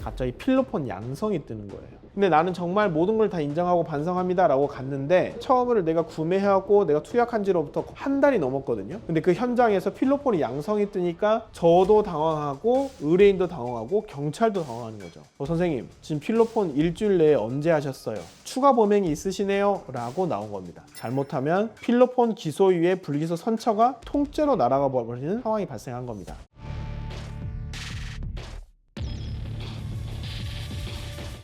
갑자기 필로폰 양성이 뜨는 거예요. 근데 나는 정말 모든 걸 다 인정하고 반성합니다 라고 갔는데 처음으로 내가 구매하고 내가 투약한 지로부터 한 달이 넘었거든요. 근데 그 현장에서 필로폰이 양성이 뜨니까 저도 당황하고 의뢰인도 당황하고 경찰도 당황하는 거죠. 선생님, 지금 필로폰 일주일 내에 언제 하셨어요? 추가 범행이 있으시네요 라고 나온 겁니다. 잘못하면 필로폰 기소유예 불기소 선처가 통째로 날아가 버리는 상황이 발생한 겁니다.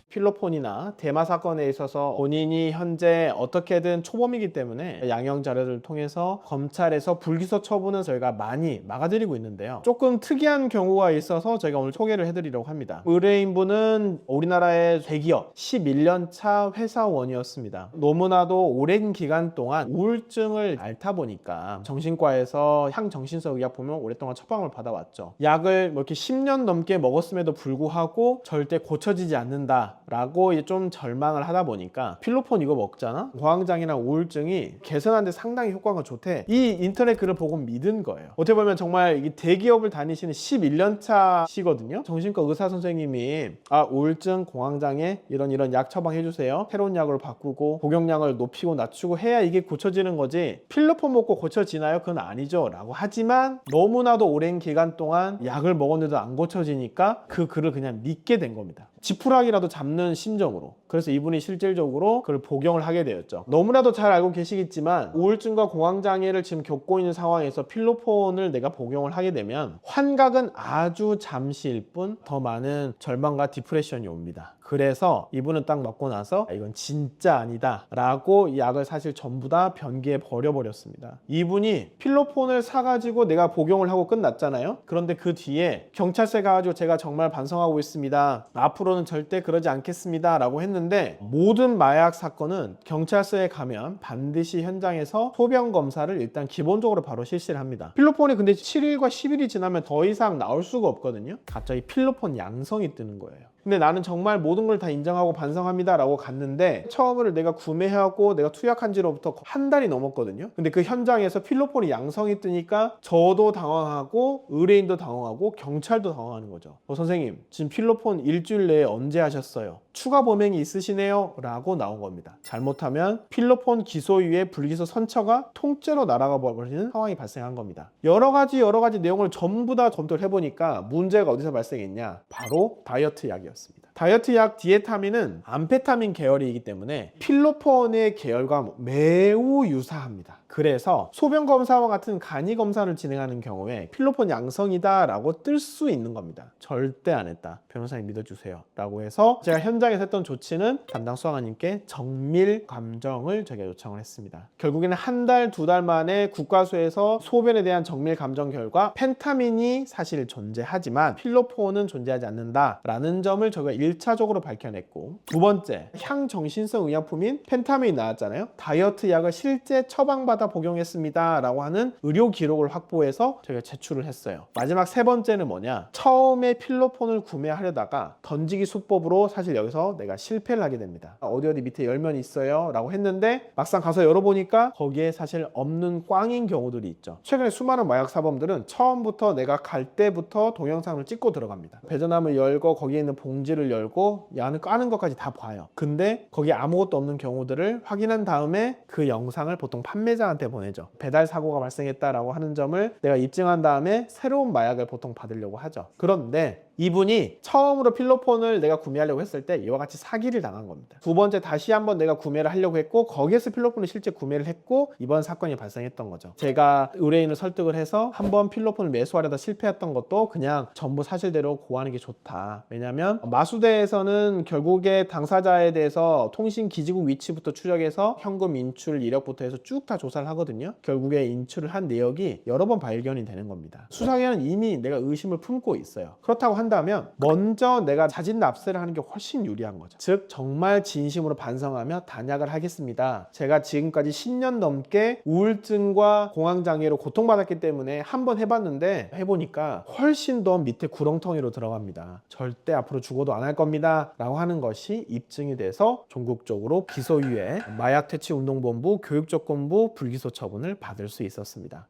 필로폰이나 대마 사건에 있어서 본인이 현재 어떻게든 초범이기 때문에 양형 자료를 통해서 검찰에서 불기소 처분은 저희가 많이 막아드리고 있는데요. 조금 특이한 경우가 있어서 저희가 오늘 소개를 해드리려고 합니다. 의뢰인분은 우리나라의 대기업 11년 차 회사원이었습니다. 너무나도 오랜 기간 동안 우울증을 앓다 보니까 정신과에서 향정신성 의약품을 오랫동안 처방을 받아왔죠. 약을 이렇게 10년 넘게 먹었음에도 불구하고 절대 고쳐지지 않는다 라고 이제 좀 절망을 하다 보니까 필로폰 이거 먹잖아? 공황장애나 우울증이 개선하는데 상당히 효과가 좋대. 이 인터넷 글을 보고 믿은 거예요. 어떻게 보면 정말 이 대기업을 다니시는 11년 차시거든요. 정신과 의사 선생님이 우울증, 공황장애 이런 약 처방해 주세요. 새로운 약으로 바꾸고 복용량을 높이고 낮추고 해야 이게 고쳐지는 거지 필로폰 먹고 고쳐지나요? 그건 아니죠 라고 하지만 너무나도 오랜 기간 동안 약을 먹었는데도 안 고쳐지니까 그 글을 그냥 믿게 된 겁니다. 지푸라기라도 잡는 심정으로. 그래서 이분이 실질적으로 그걸 복용을 하게 되었죠. 너무나도 잘 알고 계시겠지만 우울증과 공황장애를 지금 겪고 있는 상황에서 필로폰을 내가 복용을 하게 되면 환각은 아주 잠시일 뿐 더 많은 절망과 디프레션이 옵니다. 그래서 이분은 딱 먹고 나서 이건 진짜 아니다 라고 이 약을 사실 전부 다 변기에 버려버렸습니다. 이분이 필로폰을 사가지고 내가 복용을 하고 끝났잖아요. 그런데 그 뒤에 경찰서에 가가지고 제가 정말 반성하고 있습니다. 앞으로는 절대 그러지 않겠습니다 라고 했는데 모든 마약 사건은 경찰서에 가면 반드시 현장에서 소변 검사를 일단 기본적으로 바로 실시를 합니다. 필로폰이 근데 7일과 10일이 지나면 더 이상 나올 수가 없거든요. 갑자기 필로폰 양성이 뜨는 거예요. 근데 나는 정말 모든 걸 다 인정하고 반성합니다 라고 갔는데 처음으로 내가 구매하고 내가 투약한 지로부터 한 달이 넘었거든요. 근데 그 현장에서 필로폰이 양성이 뜨니까 저도 당황하고 의뢰인도 당황하고 경찰도 당황하는 거죠. 선생님, 지금 필로폰 일주일 내에 언제 하셨어요? 추가 범행이 있으시네요 라고 나온 겁니다. 잘못하면 필로폰 기소유예 불기소 선처가 통째로 날아가 버리는 상황이 발생한 겁니다. 여러 가지 내용을 전부 다 검토를 해보니까 문제가 어디서 발생했냐? 바로 다이어트 약이었습니다. 다이어트 약 디에타민은 암페타민 계열이기 때문에 필로폰의 계열과 매우 유사합니다. 그래서 소변 검사와 같은 간이 검사를 진행하는 경우에 필로폰 양성이다 라고 뜰 수 있는 겁니다. 절대 안 했다. 변호사님 믿어주세요 라고 해서 제가 현장에서 했던 조치는 담당 수사관님께 정밀 감정을 제가 요청을 했습니다. 결국에는 한 달, 두 달 만에 국과수에서 소변에 대한 정밀 감정 결과 펜타민이 사실 존재하지만 필로폰은 존재하지 않는다 라는 점을 저희가 1차적으로 밝혀냈고, 두 번째, 향정신성 의약품인 펜타민이 나왔잖아요. 다이어트 약을 실제 처방받아 복용했습니다 라고 하는 의료 기록을 확보해서 저희가 제출을 했어요. 마지막 세 번째는 뭐냐, 처음에 필로폰을 구매하려다가 던지기 수법으로 사실 여기서 내가 실패를 하게 됩니다. 어디 밑에 열면 있어요 라고 했는데 막상 가서 열어보니까 거기에 사실 없는 꽝인 경우들이 있죠. 최근에 수많은 마약 사범들은 처음부터 내가 갈 때부터 동영상을 찍고 들어갑니다. 배전함을 열고 거기에 있는 봉지를 열고 야는 까는 것까지 다 봐요. 근데 거기에 아무것도 없는 경우들을 확인한 다음에 그 영상을 보통 판매자한테 보내죠. 배달 사고가 발생했다라고 하는 점을 내가 입증한 다음에 새로운 마약을 보통 받으려고 하죠. 그런데 이분이 처음으로 필로폰을 내가 구매하려고 했을 때 이와 같이 사기를 당한 겁니다. 두 번째 다시 한번 내가 구매를 하려고 했고 거기에서 필로폰을 실제 구매를 했고 이번 사건이 발생했던 거죠. 제가 의뢰인을 설득을 해서 한번 필로폰을 매수하려다 실패했던 것도 그냥 전부 사실대로 고하는 게 좋다. 왜냐하면 마수대에서는 결국에 당사자에 대해서 통신 기지국 위치부터 추적해서 현금 인출 이력부터 해서 쭉 다 조사를 하거든요. 결국에 인출을 한 내역이 여러 번 발견이 되는 겁니다. 수사기관은 이미 내가 의심을 품고 있어요. 그렇다고 한다면 먼저 내가 자진 납세를 하는 게 훨씬 유리한 거죠. 즉 정말 진심으로 반성하며 단약을 하겠습니다. 제가 지금까지 10년 넘게 우울증과 공황장애로 고통받았기 때문에 한번 해봤는데 해보니까 훨씬 더 밑에 구렁텅이로 들어갑니다. 절대 앞으로 죽어도 안 할 겁니다 라고 하는 것이 입증이 돼서 전국적으로 기소유예, 마약퇴치운동본부, 교육조건부 불기소 처분을 받을 수 있었습니다.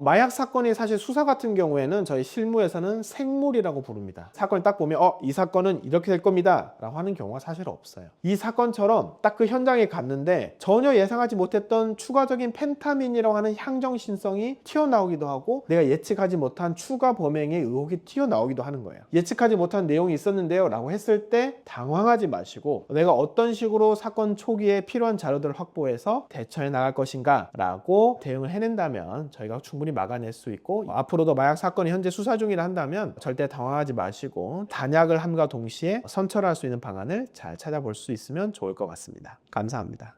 마약 사건이 사실 수사 같은 경우에는 저희 실무에서는 생물이라고 부릅니다. 사건을 딱 보면 이 사건은 이렇게 될 겁니다 라고 하는 경우가 사실 없어요. 이 사건처럼 딱 그 현장에 갔는데 전혀 예상하지 못했던 추가적인 펜타민이라고 하는 향정신성이 튀어나오기도 하고 내가 예측하지 못한 추가 범행의 의혹이 튀어나오기도 하는 거예요. 예측하지 못한 내용이 있었는데요 라고 했을 때 당황하지 마시고 내가 어떤 식으로 사건 초기에 필요한 자료들을 확보해서 대처해 나갈 것인가 라고 대응을 해낸다면 저희가 충분히 막아낼 수 있고, 앞으로도 마약 사건이 현재 수사 중이라 한다면 절대 당황하지 마시고 단약을 함과 동시에 선처할 수 있는 방안을 잘 찾아볼 수 있으면 좋을 것 같습니다. 감사합니다.